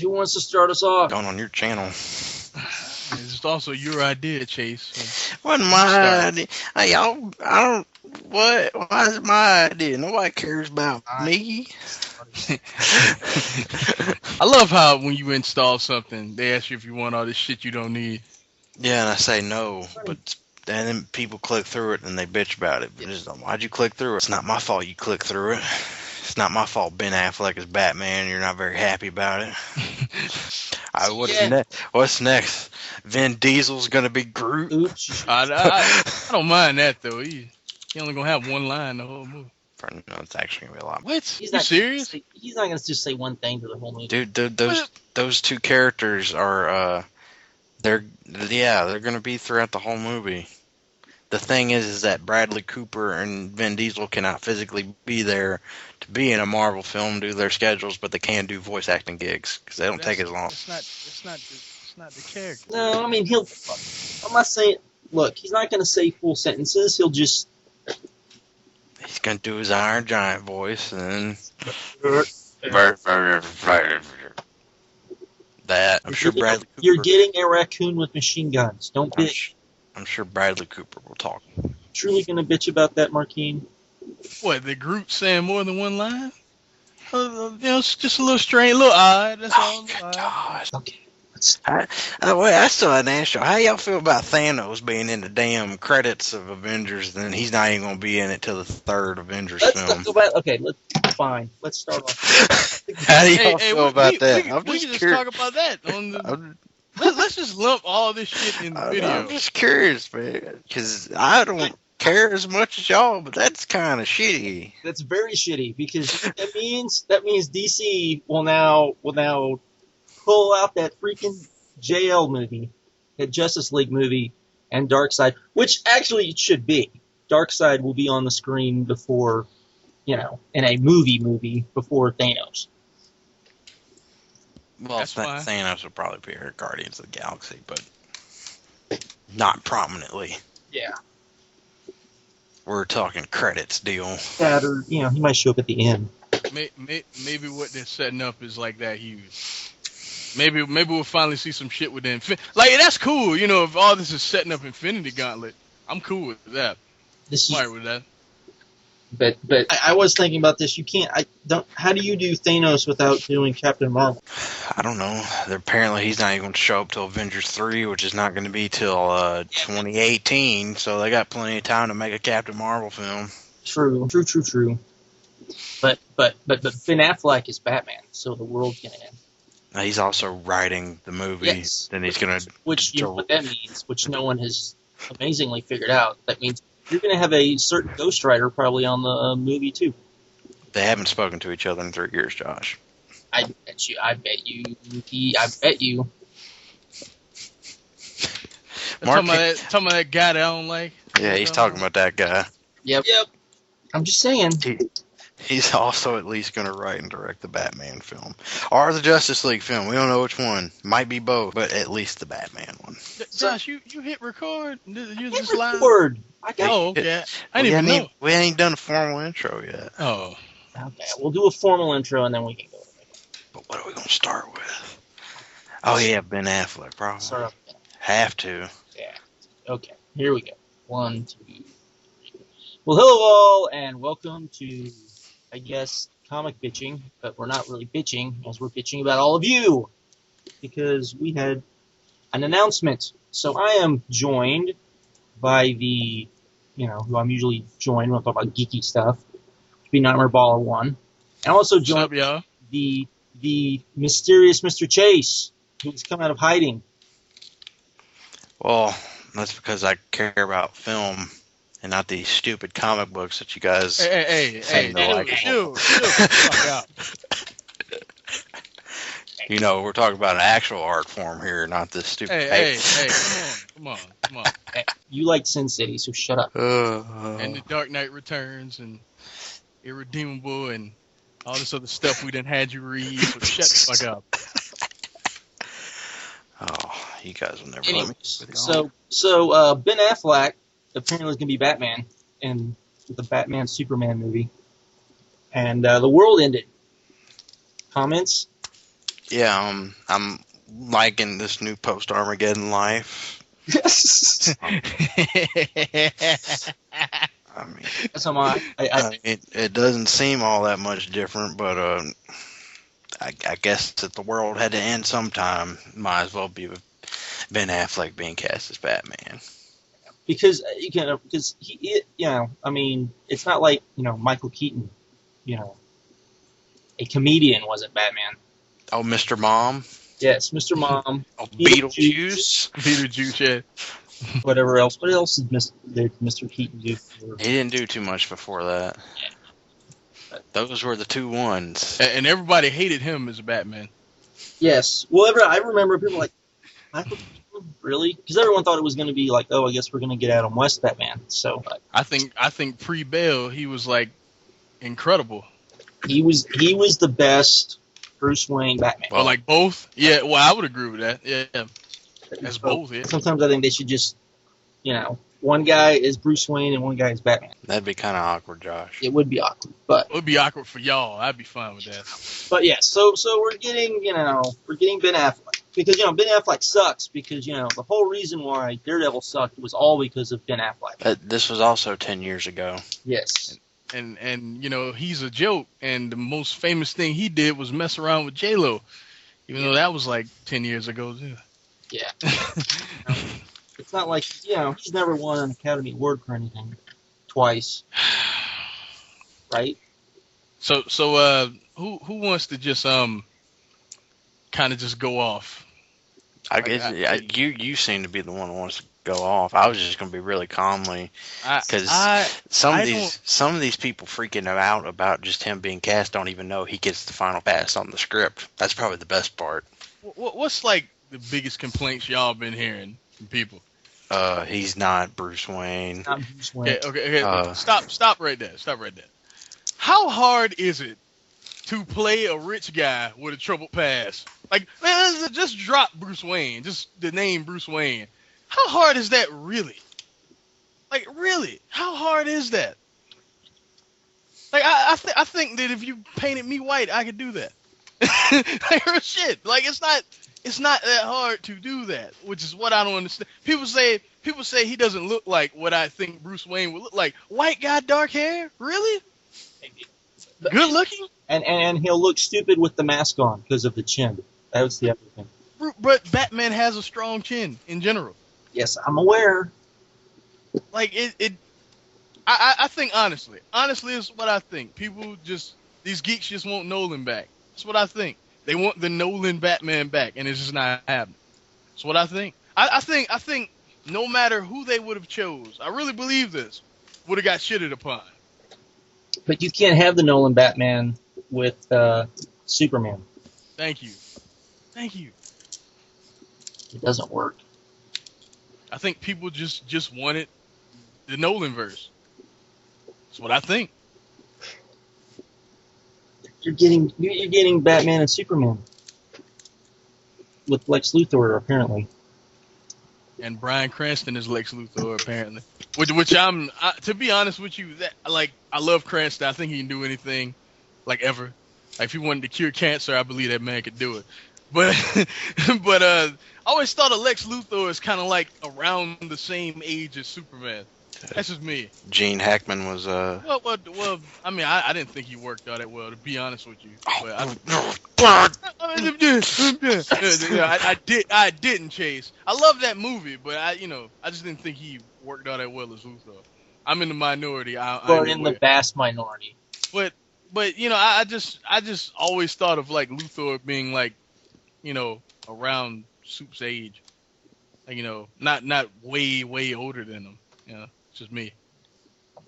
Who wants to start us off? Going on your channel. It's also your idea, Chase. So Wasn't my idea. Hey, I don't. What? Why is it my idea? Nobody cares about me. I love how when you install something, they ask you if you want all this shit you don't need. Yeah, and I say no, but then people click through it and they bitch about it. But it's, why'd you click through it? It's not my fault you click through it. It's not my fault Ben Affleck is Batman. You're not very happy about it. What's next? Vin Diesel's gonna be Groot. Oops. I don't mind that though. He only gonna have one line the whole movie. No, it's actually gonna be a lot. What? You serious? He's not gonna just say one thing to the whole movie. Dude, those two characters are they're gonna be throughout the whole movie. The thing is that Bradley Cooper and Vin Diesel cannot physically be there to be in a Marvel film due to their schedules, but they can do voice acting gigs because they don't take as long. It's not the character. No, I mean I'm not saying. Look, he's not gonna say full sentences. He'll just. He's gonna do his Iron Giant voice and that. I'm sure Bradley Cooper. You're getting a raccoon with machine guns. Don't bitch. I'm sure Bradley Cooper will talk. Truly gonna bitch about that, Marquine? What, the group saying more than one line? It's just a little strange, a little odd. That's all. God. Okay. I still hadn't asked you. How y'all feel about Thanos being in the damn credits of Avengers, and he's not even going to be in it till the third Avengers film? Let's go back. Okay, fine. Let's start off. How do y'all feel about that? We can just talk about that. Let's just lump all this shit in the video. I'm just curious, man, because I don't care as much as y'all, but that's kind of shitty. That's very shitty because that means DC will now pull out that freaking JL movie, that Justice League movie, and Darkseid, which actually it should be. Darkseid will be on the screen before, in a movie before Thanos. Well, Thanos will probably be here at Guardians of the Galaxy, but not prominently. Yeah. We're talking credits deal. That or, he might show up at the end. Maybe what they're setting up is like that huge. Maybe we'll finally see some shit with the that's cool. If all this is setting up Infinity Gauntlet, I'm cool with that. With that. But I was thinking about this. How do you do Thanos without doing Captain Marvel? I don't know. Apparently he's not even going to show up till Avengers 3, which is not going to be till 2018. So they got plenty of time to make a Captain Marvel film. True. But Ben Affleck is Batman, so the world's going to end. Now he's also writing the movie. Yes. Then he's going to... Which, what that means, which no one has amazingly figured out, that means you're going to have a certain ghostwriter probably on the movie, too. They haven't spoken to each other in 3 years, Josh. I bet you. Talking about that guy that I don't like? Yeah, he's talking about that guy. Yep. I'm just saying. He's also at least going to write and direct the Batman film. Or the Justice League film. We don't know which one. Might be both, but at least the Batman one. Josh, you hit record? You just record. Okay. I didn't even know. We ain't done a formal intro yet. Oh. Okay, we'll do a formal intro and then we can go. But what are we going to start with? Oh, yeah, Ben Affleck, probably. Start off. Have to. Yeah. Okay, here we go. 1, 2, 3. Well, hello all, and welcome to, I guess, comic bitching, but we're not really bitching, as we're bitching about all of you, because we had an announcement. So I am joined by the, who I'm usually joined when I talk about geeky stuff, to be Nightmareballa1, and also joined the mysterious Mr. Chase, who's come out of hiding. Well, that's because I care about film and not these stupid comic books that you guys seem to like. We're talking about an actual art form here, not this stupid come on. Hey, you like Sin City, so shut up. And The Dark Knight Returns and Irredeemable and all this other stuff we done had you read, so shut the fuck up. Oh, you guys will never let me. So Ben Affleck apparently is going to be Batman in the Batman Superman movie. And the world ended. Comments? Yeah, I'm liking this new post-Armageddon life. Yes. I mean, That's how my. it doesn't seem all that much different, but I guess that the world had to end sometime. Might as well be with Ben Affleck being cast as Batman. Because because I mean, it's not like Michael Keaton, a comedian wasn't Batman. Oh, Mr. Mom. Yes, Mr. Mom. Oh, Beetlejuice. Beetlejuice, yeah. Whatever else. What else did Mr. Keaton do? He didn't do too much before that. Yeah. Those were the two ones. And everybody hated him as Batman. Yes. Well, I remember people like, Michael Keaton, really? Because everyone thought it was going to be like, oh, I guess we're going to get Adam West Batman. So I think pre-Bale he was like incredible. he was the best Bruce Wayne Batman. Well, like both? Yeah, well, I would agree with that. Yeah. As both, yeah. Sometimes I think they should just, one guy is Bruce Wayne and one guy is Batman. That'd be kind of awkward, Josh. It would be awkward, but it would be awkward for y'all. I'd be fine with that. But yeah, so we're getting Ben Affleck because Ben Affleck sucks because the whole reason why Daredevil sucked was all because of Ben Affleck. This was also 10 years ago. Yes. And he's a joke, and the most famous thing he did was mess around with J-Lo, even though that was like 10 years ago too. Yeah. It's not like he's never won an Academy Award for anything twice, right? So who wants to just kind of just go off? I guess you seem to be the one who wants to go off. I was just going to be really calmly because some of these people freaking out about just him being cast don't even know he gets the final pass on the script. That's probably the best part. What's like the biggest complaints y'all been hearing from people? He's not Bruce Wayne. Not Bruce Wayne. Okay. Stop right there. How hard is it to play a rich guy with a troubled past? Like, man, just drop Bruce Wayne, just the name Bruce Wayne. How hard is that really? Like, really? How hard is that? Like, I think that if you painted me white, I could do that. Like, shit. Like, it's not that hard to do that, which is what I don't understand. People say he doesn't look like what I think Bruce Wayne would look like. White guy, dark hair? Really? Good looking? And he'll look stupid with the mask on because of the chin. That was the other thing. But Batman has a strong chin in general. Yes, I'm aware. Like I think honestly is what I think. These geeks just want Nolan back. That's what I think. They want the Nolan Batman back, and it's just not happening. That's what I think. I think no matter who they would have chose, I really believe this, would have got shitted upon. But you can't have the Nolan Batman with Superman. Thank you. It doesn't work. I think people just wanted the Nolan verse. That's what I think. You're getting Batman and Superman with Lex Luthor apparently. And Bryan Cranston is Lex Luthor apparently. Which I'm to be honest with you, I love Cranston. I think he can do anything, like ever. Like if he wanted to cure cancer, I believe that man could do it. But I always thought of Lex Luthor as kind of like around the same age as Superman. That's just me. Gene Hackman was Well, I mean, I didn't think he worked out that well, to be honest with you. I didn't, Chase. I love that movie, but I just didn't think he worked out that well as Luthor. I'm in the minority. Or in the vast minority. But I just always thought of like Luthor being like, around Soup's age, like not way older than him. It's just me.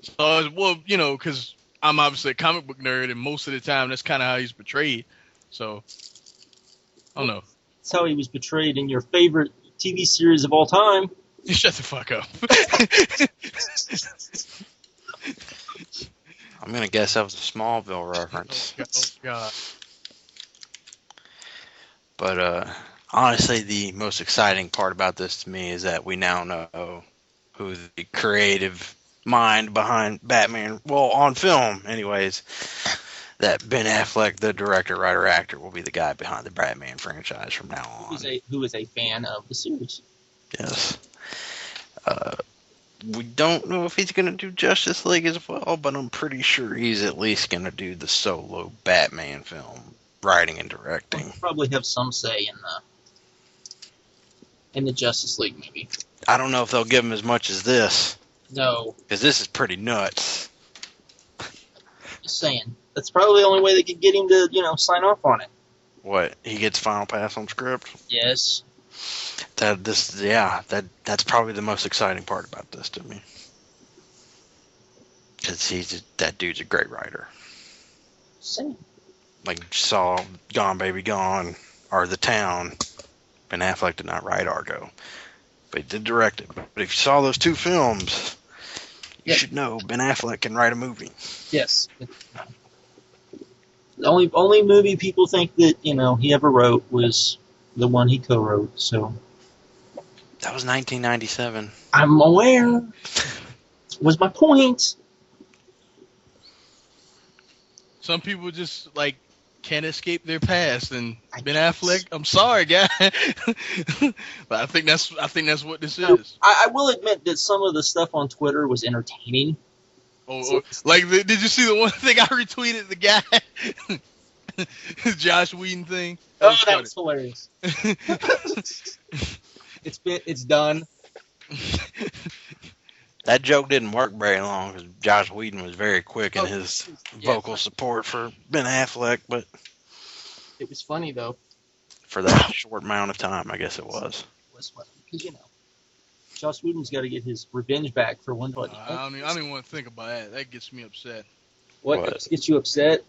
So because I'm obviously a comic book nerd, and most of the time that's kind of how he's portrayed. So I don't know. That's how he was portrayed in your favorite TV series of all time. Shut the fuck up. I'm gonna guess that was a Smallville reference. Oh God. But honestly, the most exciting part about this to me is that we now know who the creative mind behind Batman, well, on film anyways, that Ben Affleck, the director, writer, actor, will be the guy behind the Batman franchise from now on. Who is a fan of the series. Yes. We don't know if he's going to do Justice League as well, but I'm pretty sure he's at least going to do the solo Batman film, writing and directing. We'll probably have some say in the Justice League movie. I don't know if they'll give him as much as this. No. Because this is pretty nuts. Just saying. That's probably the only way they could get him to, sign off on it. What? He gets final pass on script? Yes. That's probably the most exciting part about this to me. Because that dude's a great writer. Same. Like you saw Gone Baby Gone or The Town. Ben Affleck did not write Argo, but he did direct it. But if you saw those two films, you should know Ben Affleck can write a movie. Yes. The only movie people think that he ever wrote was the one he co-wrote. So that was 1997. I'm aware. Was my point. Some people just can't escape their past, and Ben Affleck, I'm sorry, guy, but I think that's what this is. I will admit that some of the stuff on Twitter was entertaining. Did you see the one thing I retweeted? The guy, Josh Whedon thing. That was hilarious. It's done. That joke didn't work very long because Josh Whedon was very quick in his vocal support for Ben Affleck, but it was funny though. For that short amount of time, I guess it was. It was funny because Josh Whedon's got to get his revenge back for one buddy. I don't even want to think about that. That gets me upset. What gets you upset?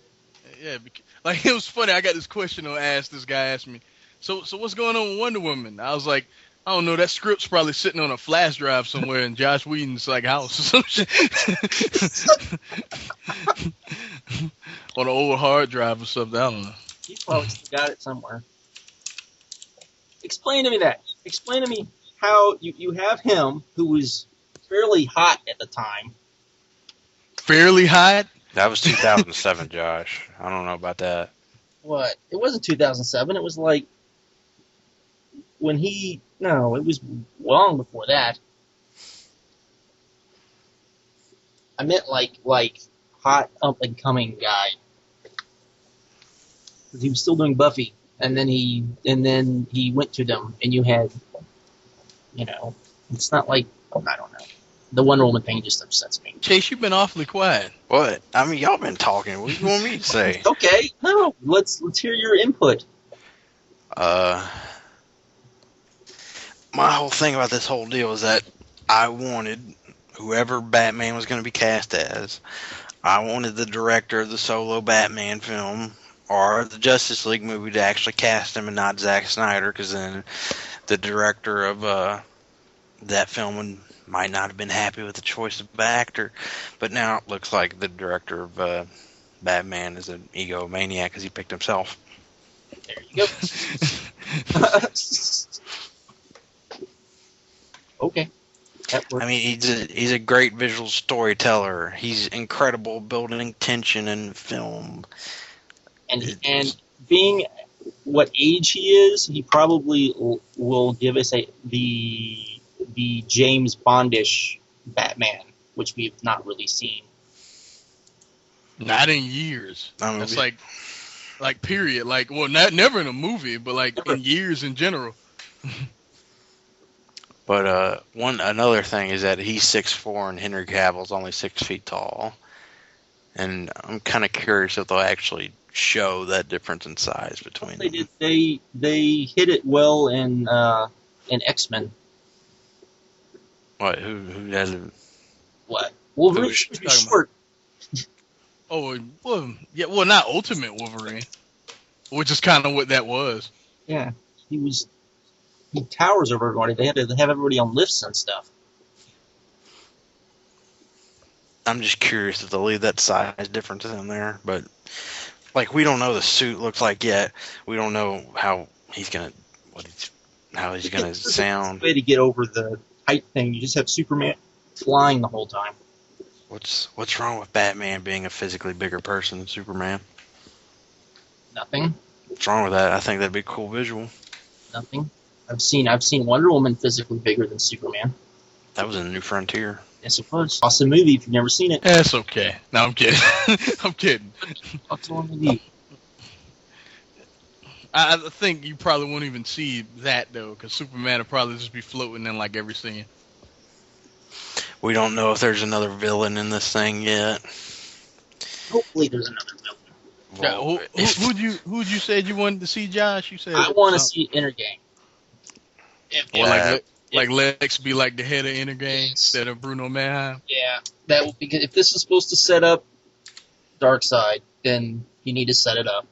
Yeah, it was funny. I got this question this guy asked me. So what's going on with Wonder Woman? I was like, I don't know. That script's probably sitting on a flash drive somewhere in Josh Whedon's house or some shit. On an old hard drive or something. I don't know. He probably still got it somewhere. Explain to me that. Explain to me how you have him who was fairly hot at the time. Fairly hot? That was 2007, Josh. I don't know about that. What? It wasn't 2007. It was when he... No, it was long before that. I meant hot up and coming guy. Because he was still doing Buffy, and then he went to them, and you had, it's not I don't know. The Wonder Woman thing just upsets me. Chase, you've been awfully quiet. What? I mean, y'all been talking. What do you want me to say? Okay, no, let's hear your input. My whole thing about this whole deal is that I wanted whoever Batman was going to be cast as, I wanted the director of the solo Batman film or the Justice League movie to actually cast him and not Zack Snyder, because then the director of that film might not have been happy with the choice of actor. But now it looks like the director of Batman is an egomaniac because he picked himself. There you go. Okay. I mean, he's a great visual storyteller. He's incredible building tension in film. And being what age he is, he probably will give us the James Bondish Batman, which we've not really seen. Not in years. That's period. Never in a movie, but in years in general. But another thing is that he's 6'4" and Henry Cavill's only 6 feet tall, and I'm kind of curious if they'll actually show that difference in size between them. They hit it well in X-Men. What? Who hasn't? What? Wolverine should be short. Oh well, yeah. Well, not Ultimate Wolverine, which is kind of what that was. Yeah, he towers over everybody. They had to have everybody on lifts and stuff. I'm just curious if they'll leave that size difference in there, but we don't know the suit looks like yet. We don't know how he's gonna sound. Way to get over the height thing. You just have Superman flying the whole time. What's wrong with Batman being a physically bigger person than Superman? Nothing. What's wrong with that? I think that'd be a cool visual. Nothing. I've seen Wonder Woman physically bigger than Superman. That was in New Frontier. Yes, it was. Awesome movie if you've never seen it. That's okay. No, I'm kidding. I'm kidding. What's wrong with you? I think you probably won't even see that though, because Superman will probably just be floating in like every scene. We don't know if there's another villain in this thing yet. Hopefully there's another villain. Well, Who'd you said you wanted to see, Josh? You said I want to see Intergang. Or like Lex be like the head of Intergang instead of Bruno Mannheim. Yeah, that would, because if this is supposed to set up Darkseid, then you need to set it up.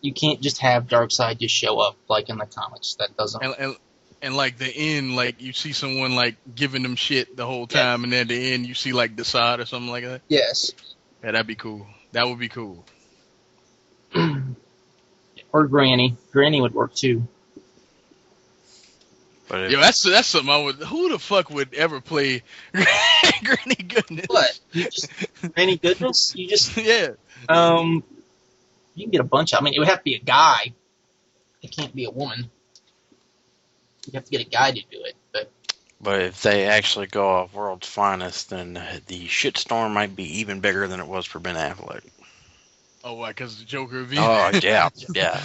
You can't just have Darkseid just show up like in the comics. That doesn't. And like the end, like you see someone like giving them shit the whole time, and then at the end you see like Desaad or something like that. Yes. Yeah, that'd be cool. That would be cool. Or Granny. Granny would work too. But Yo, that's something I would. Who the fuck would ever play Granny Goodness? What? Granny Goodness? You just Yeah. You can get a bunch of. I mean, it would have to be a guy. It can't be a woman. You have to get a guy to do it. But if they actually go off World's Finest, then the shitstorm might be even bigger than it was for Ben Affleck. Oh, why? Because the Joker. Oh, yeah, yeah.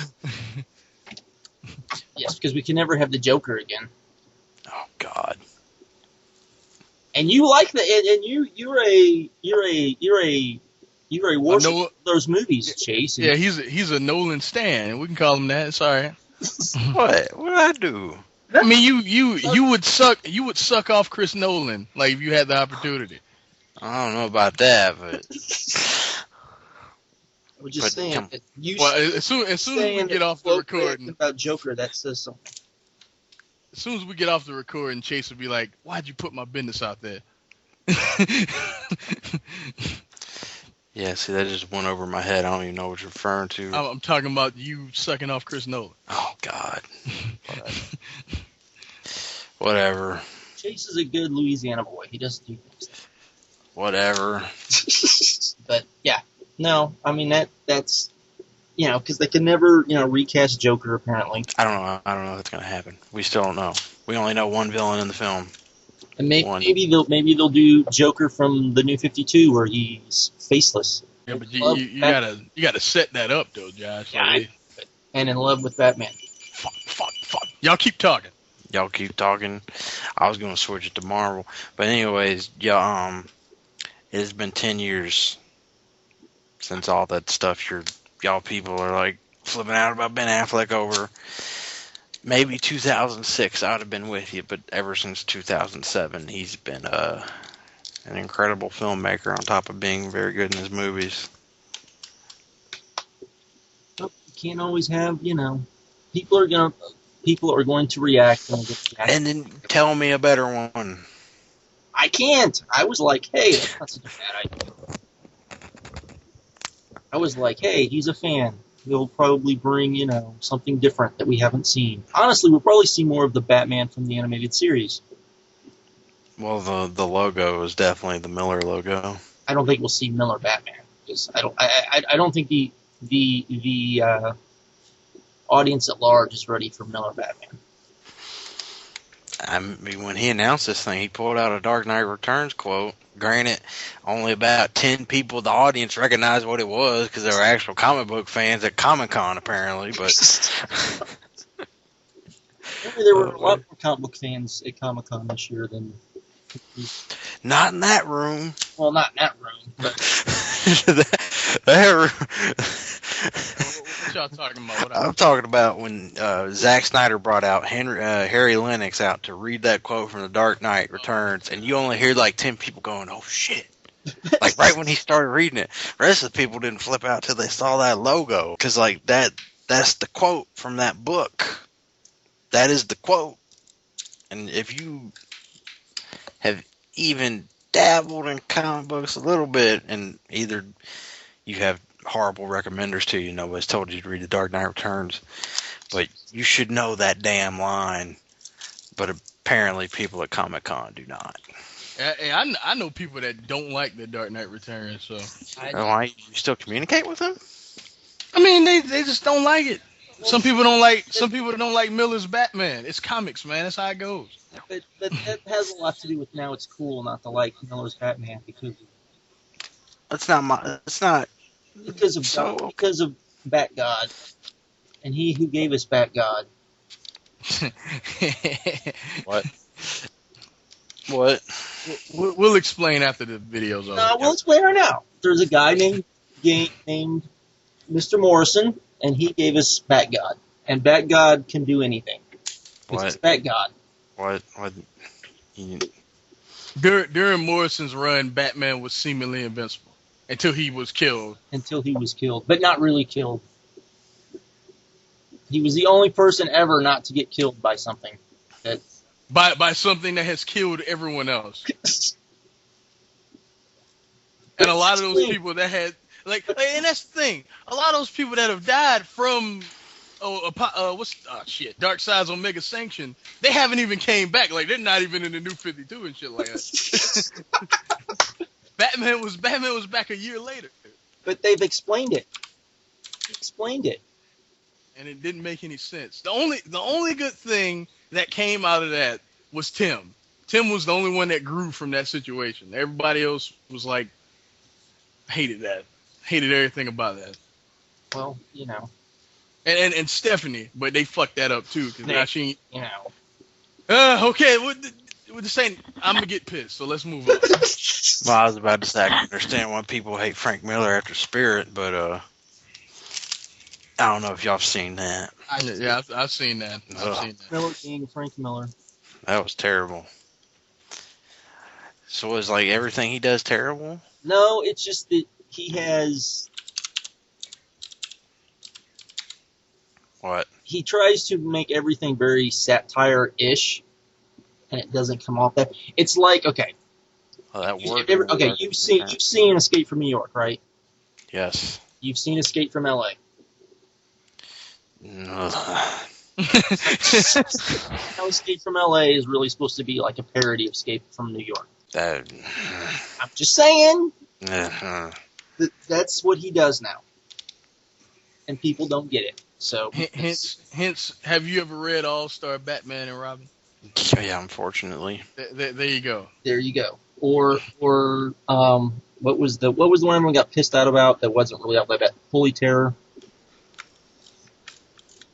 Yes, because we can never have the Joker again. Oh God. And you like and you're a worship of those movies, Chase. Yeah, he's a Nolan stan. We can call him that. It's all right. What? What did I do? I mean, you would suck off Chris Nolan like if you had the opportunity. I don't know about that, but I was just saying. As soon as we get off the recording about Joker, that says something. As soon as we get off the recording, Chase would be like, "Why'd you put my business out there?" yeah. See, that just went over my head. I don't even know what you're referring to. I'm talking about you sucking off Chris Nolan. Oh God. Whatever. Chase is a good Louisiana boy. He doesn't do things. Whatever. But yeah, no. I mean that's because they can never recast Joker apparently. I don't know if that's gonna happen. We still don't know. We only know one villain in the film. And maybe they'll do Joker from the New 52 where he's faceless. Yeah, but you gotta set that up though, Josh. Yeah, and in love with Batman. Fuck. Y'all keep talking. Y'all keep talking. I was gonna switch it to Marvel, but anyways, yeah. It has been 10 years since all that stuff y'all people are like flipping out about Ben Affleck over. Maybe 2006, I would have been with you, but ever since 2007, he's been an incredible filmmaker on top of being very good in his movies. Well, you can't always have, people are going to react when it gets reacted. And then tell me a better one. I can't. I was like, hey, that's not such a bad idea. I was like, hey, he's a fan. He'll probably bring, something different that we haven't seen. Honestly, we'll probably see more of the Batman from the animated series. Well, the logo is definitely the Miller logo. I don't think we'll see Miller Batman because I don't think the audience at large is ready for Miller Batman. I mean, when he announced this thing, he pulled out a Dark Knight Returns quote. Granted, only about 10 people in the audience recognized what it was because they were actual comic book fans at Comic-Con, apparently. But there were a lot more comic book fans at Comic-Con this year than... Not in that room. Well, not in that room, but... that room. What y'all talking about? I'm talking about when Zack Snyder brought out Harry Lennox out to read that quote from The Dark Knight Returns, and you only hear like 10 people going, "Oh shit!" Like right when he started reading it. The rest of the people didn't flip out till they saw that logo, because like that's the quote from that book. That is the quote. And if you have even dabbled in comic books a little bit, and either you have horrible recommenders to you, nobody's told you to read The Dark Knight Returns, but you should know that damn line. But apparently people at Comic-Con do not. I know people that don't like The Dark Knight Returns, so... Why, you still communicate with them? I mean, they just don't like it. Some people don't like Miller's Batman. It's comics, man. That's how it goes. But that has a lot to do with now it's cool not to like Miller's Batman because It's not. So because of Bat God, and he who gave us Bat God. what? What? We'll explain after the video's over. No, we'll explain right now. There's a guy named Mr. Morrison, and he gave us Bat God, and Bat God can do anything. What? It's Bat God. What? During Morrison's run, Batman was seemingly invincible until he was killed. But not really killed. He was the only person ever not to get killed by something. By something that has killed everyone else. And a lot of those people that had and that's the thing. A lot of those people that have died from Darkseid's Omega Sanction, they haven't even came back. Like, they're not even in the New 52 and shit like that. Batman was back a year later. But they've explained it. And it didn't make any sense. The only good thing that came out of that was Tim. Tim was the only one that grew from that situation. Everybody else was like, hated everything about that. Well, you know. And Stephanie, but they fucked that up too because now she, you know. Okay, we're just saying I'm gonna get pissed, so let's move on. Well, I was about to say I can understand why people hate Frank Miller after Spirit, but I don't know if y'all have seen that. I've seen that. Miller King, Frank Miller. That was terrible. So is like everything he does terrible? No, it's just that he has. What? He tries to make everything very satire-ish, and it doesn't come off that. It's like, okay. Well, that worked. Okay, you've seen Escape from New York, right? Yes. You've seen Escape from L.A. No. How Escape from L.A. is really supposed to be like a parody of Escape from New York. That. I'm just saying. Uh-huh. That's what he does now, and people don't get it. So hence, have you ever read All Star Batman and Robin? Yeah, unfortunately. There you go. There you go. Or what was the one everyone got pissed out about that wasn't really out like that? Holy Terror.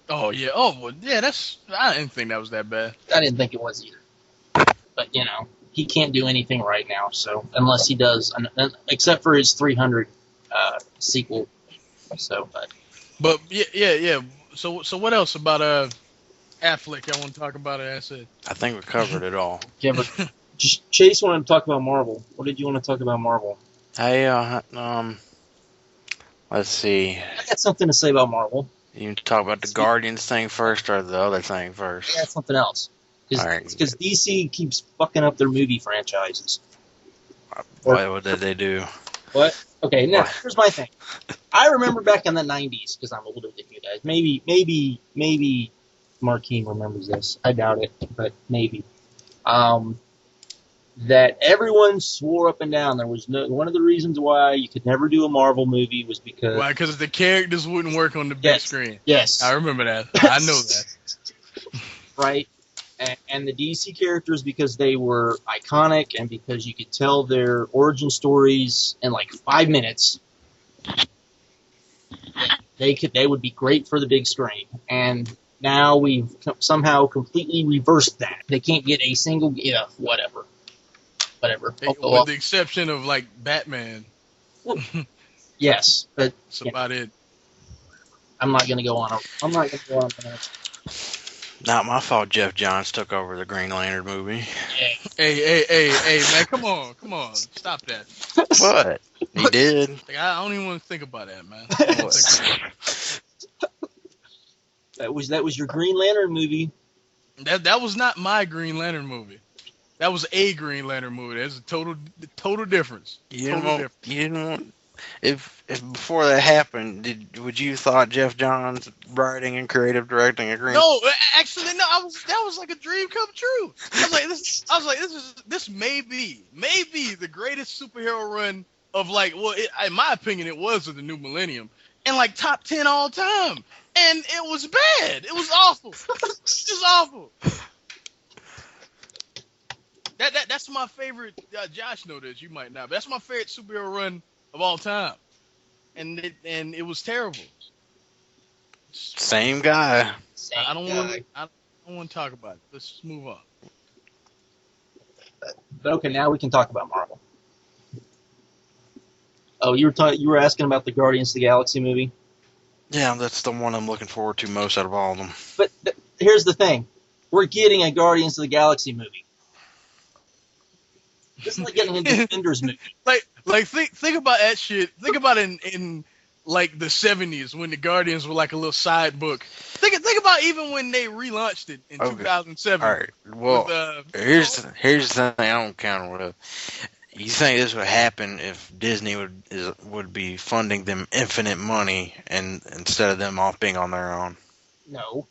Oh yeah. Oh well, yeah. I didn't think that was that bad. I didn't think it was either. But you know, he can't do anything right now. So unless he does, except for his 300 sequel. So, But yeah. So what else about Affleck? I want to talk about it. I said. I think we covered it all. Yeah, but Chase wanted to talk about Marvel. What did you want to talk about Marvel? Hey, let's see. I got something to say about Marvel. You want to talk about the Guardians thing first or the other thing first? Yeah, something else. Because DC keeps fucking up their movie franchises. What did they do? What? Okay, now here's my thing. I remember back in the 90s, because I'm older than you guys. Maybe Marquine remembers this. I doubt it, but maybe. That everyone swore up and down there was one of the reasons why you could never do a Marvel movie was because... Why? Because the characters wouldn't work on the big screen. Yes. I remember that. I know that. Right? And the DC characters, because they were iconic and because you could tell their origin stories in like 5 minutes, they would be great for the big screen. And now we've somehow completely reversed that. They can't get a single... whatever. With the exception of, like, Batman. Well, yes, but... That's about it. I'm not going to go on that. Not my fault Jeff Johns took over the Green Lantern movie. Hey, man, come on. Stop that. What? He did? Like, I don't even want to think about that, man. That was your Green Lantern movie. That was not my Green Lantern movie. That was a Green Lantern movie. There's a total difference. You didn't want if before that happened, would you thought Jeff Johns writing and creative directing a Green? No, actually, no. That was like a dream come true. I was like, this may be the greatest superhero run of in my opinion, it was of the new millennium. and like top 10 all time, and it was bad. It was awful. It was awful. That's my favorite. Josh know this. You might not, but that's my favorite superhero run of all time, and it was terrible. Same guy. I don't want to talk about it. Let's just move on. But okay, now we can talk about Marvel. Oh, you were asking about the Guardians of the Galaxy movie? Yeah, that's the one I'm looking forward to most out of all of them. But here's the thing. We're getting a Guardians of the Galaxy movie. This is like getting a Defenders movie. Like think about that shit. Think about in like the 70s when the Guardians were like a little side book. Think about even when they relaunched it in 2007. All right. Well, here's the thing I don't counter with. You think this would happen if Disney would be funding them infinite money and instead of them all being on their own? No.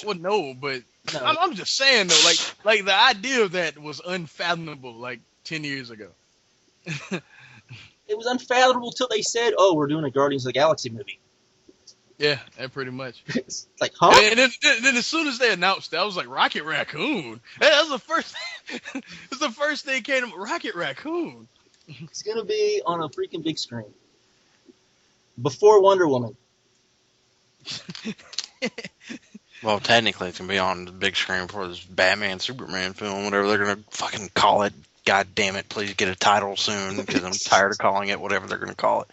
Well, no, but No. I'm just saying though, like the idea of that was unfathomable like 10 years ago. It was unfathomable till they said, "Oh, we're doing a Guardians of the Galaxy movie." Yeah, that pretty much. It's like, huh? And then as soon as they announced that, I was like, Rocket Raccoon. That was the first. It's the first thing came to Rocket Raccoon. It's gonna be on a freaking big screen before Wonder Woman. Well, technically, it's gonna be on the big screen for this Batman Superman film, whatever they're gonna fucking call it. God damn it! Please get a title soon because I'm tired of calling it whatever they're gonna call it.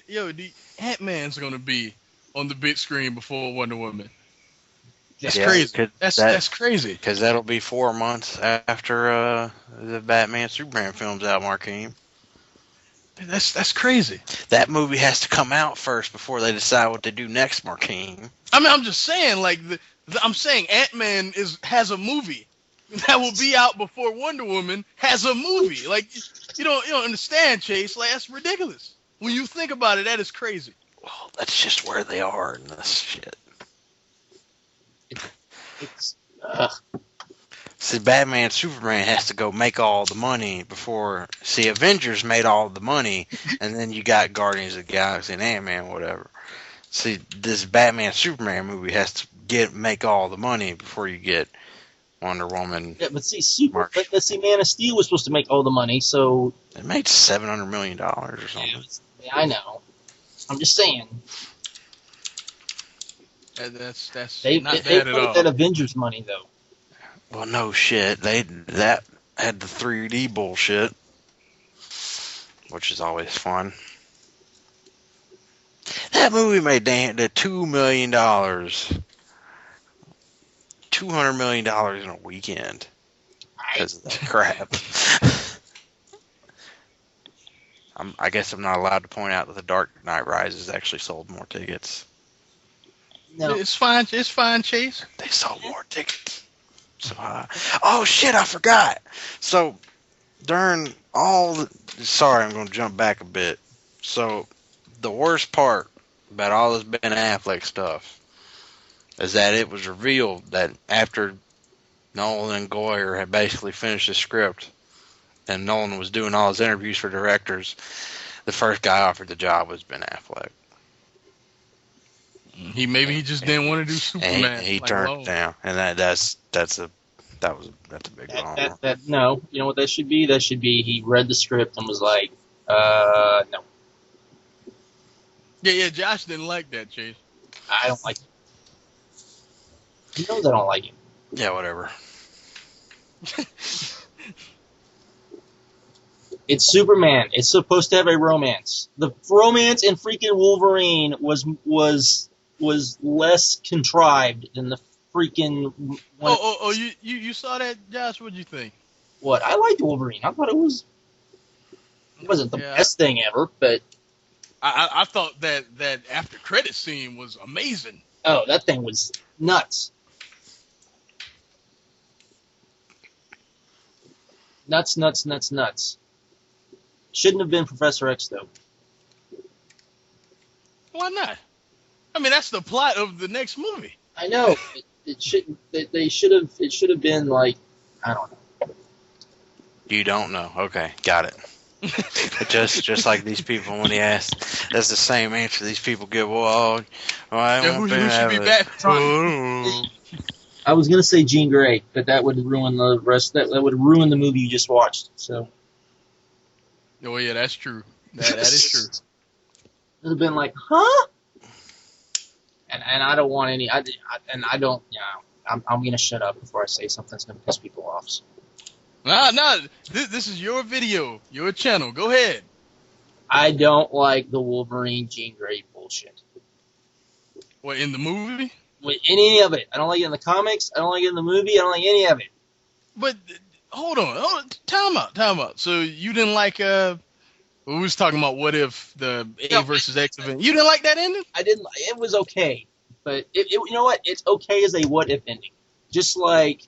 Yo, Ant-Man's gonna be on the big screen before Wonder Woman. That's crazy. That's crazy. Because that'll be 4 months after the Batman Superman film's out, Markeem. That's crazy. That movie has to come out first before they decide what to do next, Markeem. I mean, I'm just saying, like, I'm saying Ant-Man has a movie that will be out before Wonder Woman has a movie. Like, you don't understand, Chase. Like, that's ridiculous. When you think about it, that is crazy. Well, that's just where they are in this shit. See, Batman Superman has to go make all the money before... See, Avengers made all the money, and then you got Guardians of the Galaxy and Ant-Man, whatever. See, this Batman Superman movie has to make all the money before you get Wonder Woman. Yeah, but see, Man of Steel was supposed to make all the money, so... It made $700 million or something. Yeah, I know. I'm just saying. That's They not bad at all. that Avengers money, though. Well, no shit. That had the 3D bullshit, which is always fun. That movie made the $2 million. $200 million in a weekend. Because of that crap. I guess I'm not allowed to point out that The Dark Knight Rises actually sold more tickets. No. It's fine, Chase. They sold more tickets. So oh shit, I forgot. So during sorry, I'm going to jump back a bit. So the worst part about all this Ben Affleck stuff is that it was revealed that after Nolan and Goyer had basically finished the script and Nolan was doing all his interviews for directors, the first guy offered the job was Ben Affleck. Maybe he just didn't want to do Superman. And he turned it down, and that's a big bummer. No, you know what that should be? That should be he read the script and was like, no. Yeah, Josh didn't like that, Chase. I don't like him. He knows I don't like him. Yeah, whatever. It's Superman. It's supposed to have a romance. The romance in freaking Wolverine was less contrived than the freaking... You saw that, Josh? What'd you think? What? I liked Wolverine. I thought it wasn't the best thing ever, but... I thought that after credit scene was amazing. Oh, that thing was nuts. Nuts. Shouldn't have been Professor X, though. Why not? I mean, that's the plot of the next movie. I know. It shouldn't. They should have. It should have been like, I don't know. You don't know. Okay, got it. Just like these people when he asked, that's the same answer these people give. Well, I Yeah, won't who should be back? I was gonna say Jean Grey, but that would ruin the rest. That would ruin the movie you just watched. So. Oh yeah, that's true. That is true. It would have been like, huh? And I don't want any. I don't. You know, I'm gonna shut up before I say something that's gonna piss people off. So. Nah. This is your video, your channel. Go ahead. I don't like the Wolverine Jean Grey bullshit. What, in the movie? With any of it. I don't like it in the comics. I don't like it in the movie. I don't like any of it. But hold on. Time out. So you didn't like we was talking about what if the A versus X event. You didn't like that ending? I didn't. It was okay, but you know what? It's okay as a what if ending. Just like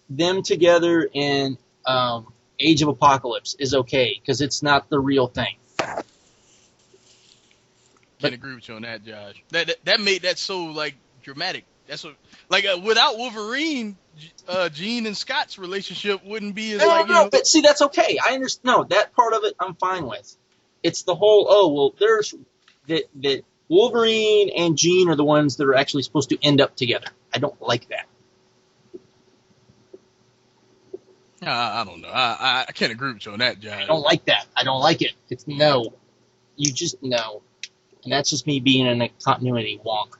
them together in Age of Apocalypse is okay because it's not the real thing. Can't agree with you on that, Josh. That made that so like dramatic. That's what, like without Wolverine, Jean and Scott's relationship wouldn't be as No, but see, that's okay. I understand. No, that part of it I'm fine with. It's the whole, there's that Wolverine and Jean are the ones that are actually supposed to end up together. I don't like that. I don't know. I can't agree with you on that, Josh. I don't like that. I don't like it. It's no. You just no. And that's just me being in a continuity wonk.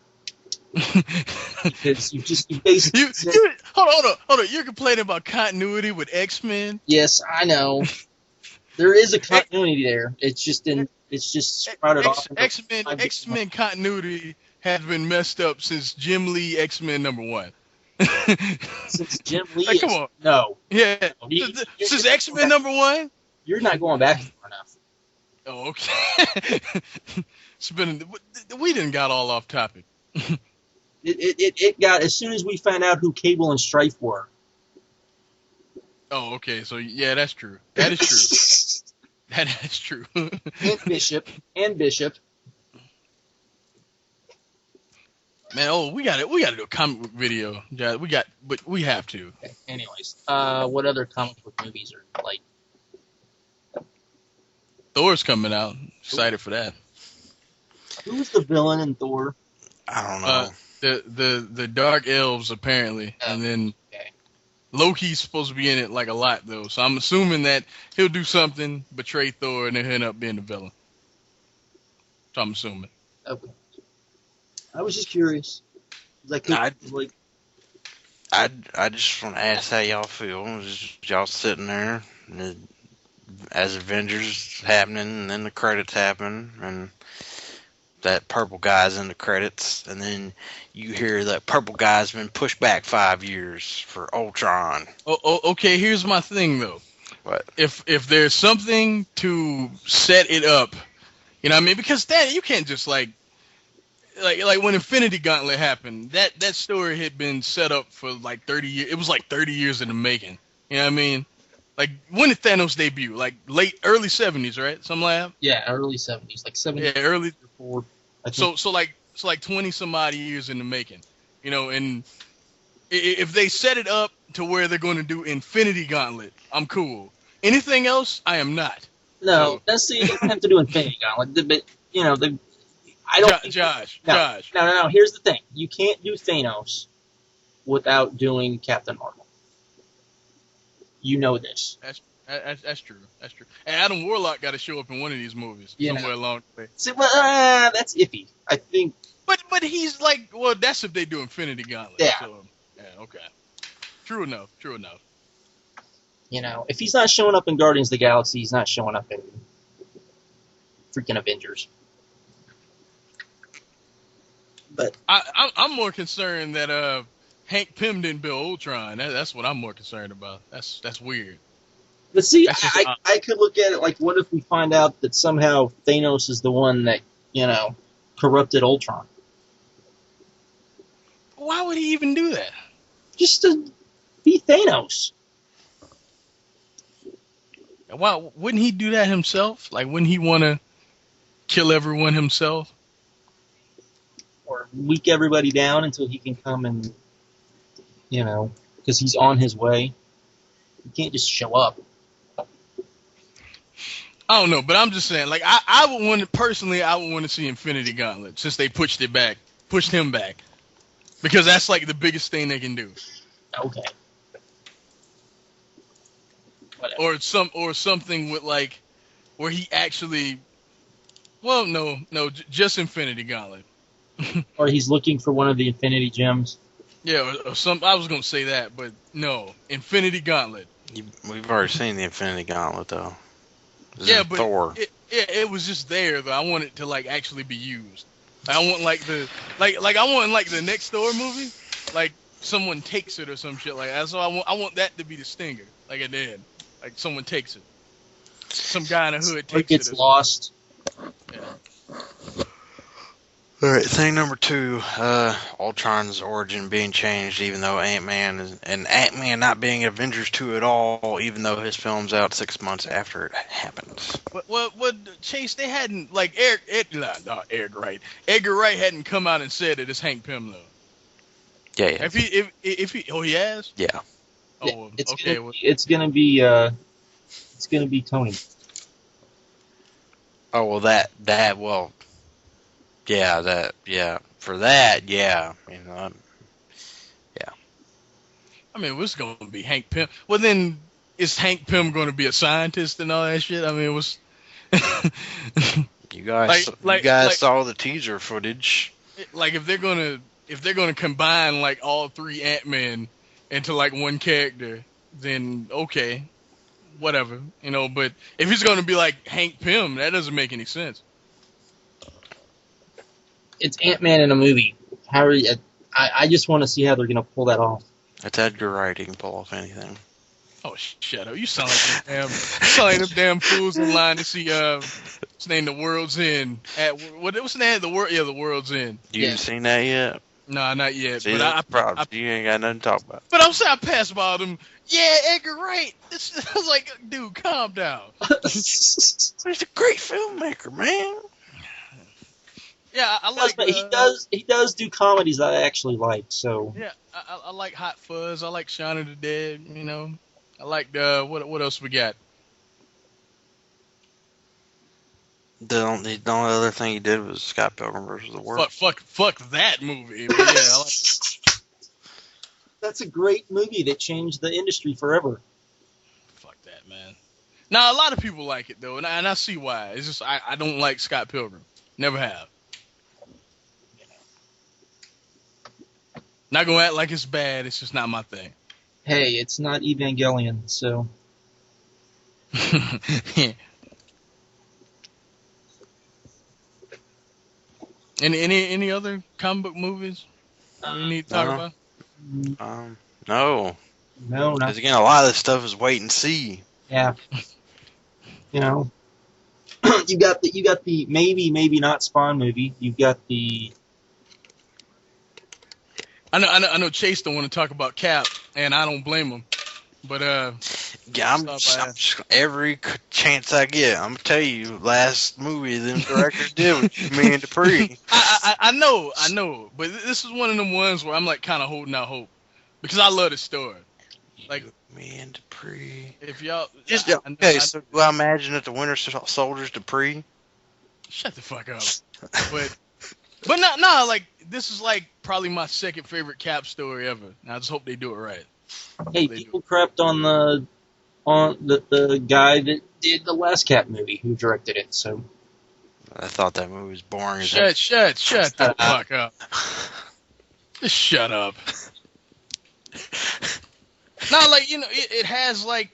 Because you basically hold on. You're complaining about continuity with X-Men? Yes, I know. There is a continuity there. It's just sprouted off. X-Men continuity has been messed up since Jim Lee X-Men #1. Since Jim Lee, come on. No. Yeah. Since X-Men #1. You're not going back far enough. Oh, okay. We didn't got all off topic. It got as soon as we found out who Cable and Strife were. Oh, okay. So yeah, that's true. That is true. That is true. and Bishop. Man, we got to do a comic book video. But we have to. Okay. Anyways, what other comic book movies are like? Thor's coming out. Excited for that. Who's the villain in Thor? I don't know. The Dark Elves apparently, and then Loki's supposed to be in it like a lot though. So I'm assuming that he'll do something, betray Thor, and then he'll end up being the villain. So I'm assuming. Okay. I was just curious. I just want to ask how y'all feel. Just y'all sitting there as Avengers happening, and then the credits happen, and that purple guy's in the credits, and then you hear that purple guy's been pushed back 5 years for Ultron. Okay, here's my thing though. What? If there's something to set it up, you know what I mean? Because then you can't just like when Infinity Gauntlet happened, that story had been set up for like 30 years. It was like 30 years in the making. You know what I mean? Like, when did Thanos debut? Like, early 70s, right? Something like that? Yeah, early 70s. Like 70s. Yeah, early. Before, So like 20 some odd years in the making. You know, and if they set it up to where they're going to do Infinity Gauntlet, I'm cool. Anything else, I am not. No, that's you don't have to do Infinity Gauntlet. But, you know, I don't Josh. No. Here's the thing. You can't do Thanos without doing Captain Marvel. You know this. That's true. That's true. And Adam Warlock got to show up in one of these movies somewhere along the way. See, well, that's iffy. I think. But he's like, well, that's if they do Infinity Gauntlet. Yeah. So, yeah. Okay. True enough. You know, if he's not showing up in Guardians of the Galaxy, he's not showing up in freaking Avengers. But I'm more concerned that Hank Pym didn't build Ultron. That's what I'm more concerned about. That's weird. But see, I could look at it like, what if we find out that somehow Thanos is the one that, you know, corrupted Ultron? Why would he even do that? Just to be Thanos. Why wouldn't he do that himself? Like, wouldn't he want to kill everyone himself? Or weak everybody down until he can come and, you know, because he's on his way. He can't just show up. I don't know, but I'm just saying, like, I would want to, personally, I would want to see Infinity Gauntlet since they pushed him back, because that's like the biggest thing they can do. Okay. Whatever. Or something with like, where he actually, well, no, just Infinity Gauntlet. Or he's looking for one of the Infinity Gems. Yeah, or some. I was gonna say that, but no, Infinity Gauntlet. We've already seen the Infinity Gauntlet, though. Yeah, but Thor. It was just there, though. I want it to like actually be used. I want like the I want like the next Thor movie, like someone takes it or some shit like that. So I want that to be the stinger, like at the end, like someone takes it, some guy in the hood takes it. Gets or lost. Yeah. Alright, thing number 2, Ultron's origin being changed, even though Ant-Man not being Avengers 2 at all, even though his film's out 6 months after it happens. What Chase, they hadn't, like, Edgar Wright hadn't come out and said that it's Hank Pym, though. Yeah. If he, he has? Yeah. Oh, yeah, okay. It's gonna be Tony. Oh, well, for that, yeah. You know, yeah. I mean, what's going to be Hank Pym? Well, then, is Hank Pym going to be a scientist and all that shit? I mean, what's... You guys saw the teaser footage. Like, if they're gonna combine, like, all 3 Ant-Men into, like, one character, then, okay, whatever. You know, but if he's going to be, like, Hank Pym, that doesn't make any sense. It's Ant-Man in a movie. How are you? I just want to see how they're going to pull that off. It's Edgar Wright. He can pull off anything. Oh, shut up. You sound like them damn fools in line to see, what's the name, The World's End. What's the name of the World? Yeah, The World's End. You haven't seen that yet? Nah, not yet. See, but you ain't got nothing to talk about. But I'm saying I passed by them. Yeah, Edgar Wright. I was like, dude, calm down. He's a great filmmaker, man. Yeah, I like. But he does do comedies that I actually like. So yeah, I like Hot Fuzz. I like Shaun of the Dead. You know, I like what else we got? The only other thing he did was Scott Pilgrim vs. the World. Fuck that movie. But yeah, I like. That's a great movie that changed the industry forever. Fuck that, man. Now a lot of people like it though, and I see why. It's just I don't like Scott Pilgrim. Never have. Not gonna act like it's bad. It's just not my thing. Hey, it's not Evangelion, so. Any other comic book movies we need to talk about? No. No, not. Because again, a lot of this stuff is wait and see. Yeah. You know, you got the maybe not Spawn movie. You've got the. I know Chase don't want to talk about Cap, and I don't blame him. But yeah, I'm just every chance I get, I'm gonna tell you, last movie them directors did with me and Dupree. I know, but this is one of them ones where I'm like kind of holding out hope because I love the story. Like me and Dupree. If y'all just okay, so do I imagine that the Winter Soldier's Dupree? Shut the fuck up. But nah, like this is like probably my second favorite Cap story ever. And I just hope they do it right. Hey, people crapped on the guy that did the last Cap movie who directed it. So I thought that movie was boring as Shut the fuck up. Just shut up. No, like it has like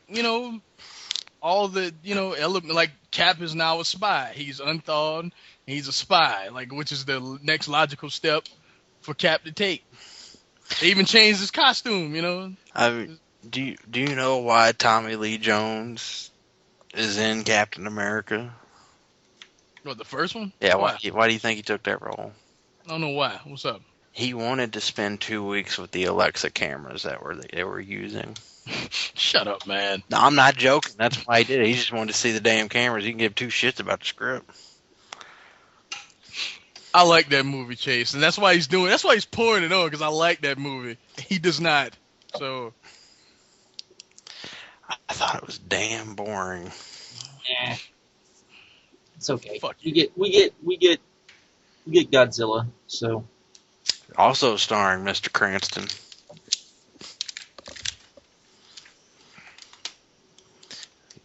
all the element. Like Cap is now a spy. He's unthawed. He's a spy, like which is the next logical step for Cap to take. They even changed his costume, I mean, do you know why Tommy Lee Jones is in Captain America? What, the first one? Yeah, why do you think he took that role? I don't know why. What's up? He wanted to spend 2 weeks with the Alexa cameras that they were using. Shut up, man. No, I'm not joking. That's why he did it. He just wanted to see the damn cameras. He can give 2 shits about the script. I like that movie, Chase, and that's why he's pouring it on, because I like that movie. He does not. So I thought it was damn boring. Yeah. It's okay. Fuck We you. get Godzilla. So Also starring Mr. Cranston.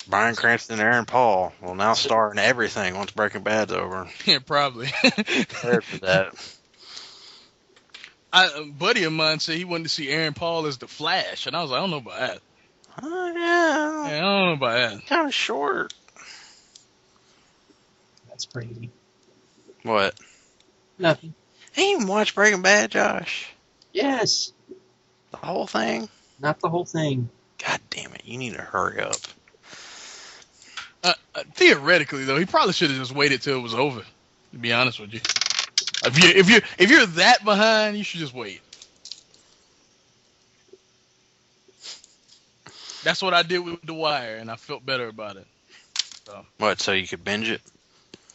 Bryan Cranston and Aaron Paul will now star in everything once Breaking Bad's over. Yeah, probably. Prepared for that. A buddy of mine said he wanted to see Aaron Paul as the Flash, and I was like, I don't know about that. Oh, yeah. Yeah, I don't know about that. Kind of short. that's crazy. What? Nothing. Hey, you even watch Breaking Bad, Josh? Yes. The whole thing? Not the whole thing. God damn it, you need to hurry up. Theoretically, though, he probably should have just waited till it was over. To be honest with you, if you're that behind, you should just wait. That's what I did with The Wire, and I felt better about it. So, What, so you could binge it?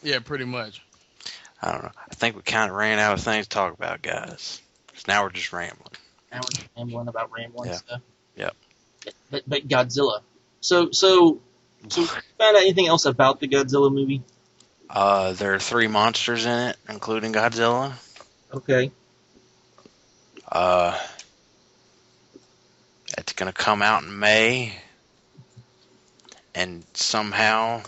yeah, pretty much. I don't know. I think we kind of ran out of things to talk about, guys. 'Cause now we're just rambling. Now we're rambling about rambling Yeah. stuff. Yep. But Godzilla. So you found out anything else about the Godzilla movie? There are 3 monsters in it, including Godzilla. Okay. It's gonna come out in May, and somehow,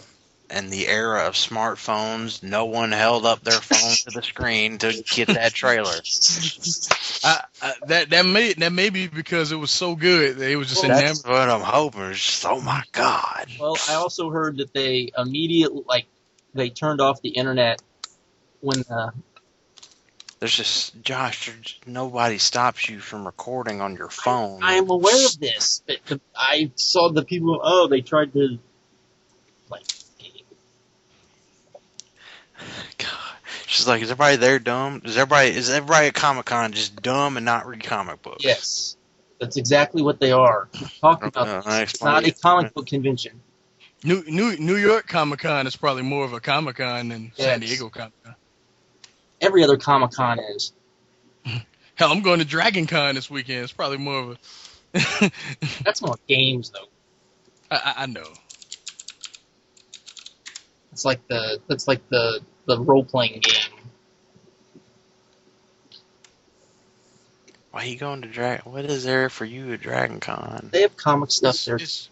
in the era of smartphones, no one held up their phone to the screen to get that trailer. That may be because it was so good that it was just enamored. That's what I'm hoping. It's just, oh my god. Well, I also heard that they immediately they turned off the internet when There's just, Josh, nobody stops you from recording on your phone. I am aware of this, but I saw the people. Oh, they tried to like. God. She's like, is everybody there dumb? Is everybody at Comic-Con just dumb and not read comic books? Yes, that's exactly what they are. Talking about this. It's not a comic book convention. New York Comic Con is probably more of a Comic Con than San Diego Comic Con. Every other Comic Con is. Hell, I'm going to Dragon Con this weekend. It's probably more of a. That's more games though. I know. It's like the role playing game. Why are you going to Dragon? What is there for you at Dragon Con? They have comic stuff there. It's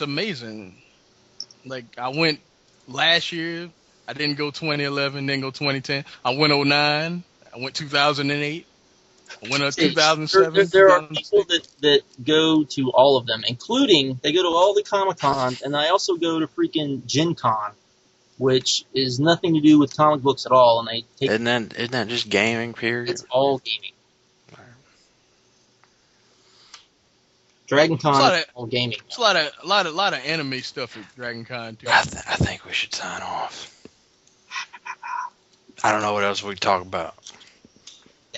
amazing. Like, I went last year. I didn't go 2011, didn't go 2010. I went 09. I went 2008. I went 2007. There are people that go to all of them, including they go to all the Comic Cons, and I also go to freaking Gen Con, which is nothing to do with comic books at all. And they take Isn't that just gaming, period? it's all gaming. Dragon Con is all gaming. It's a lot of anime stuff at Dragon Con too. I think we should sign off. I don't know what else we can talk about.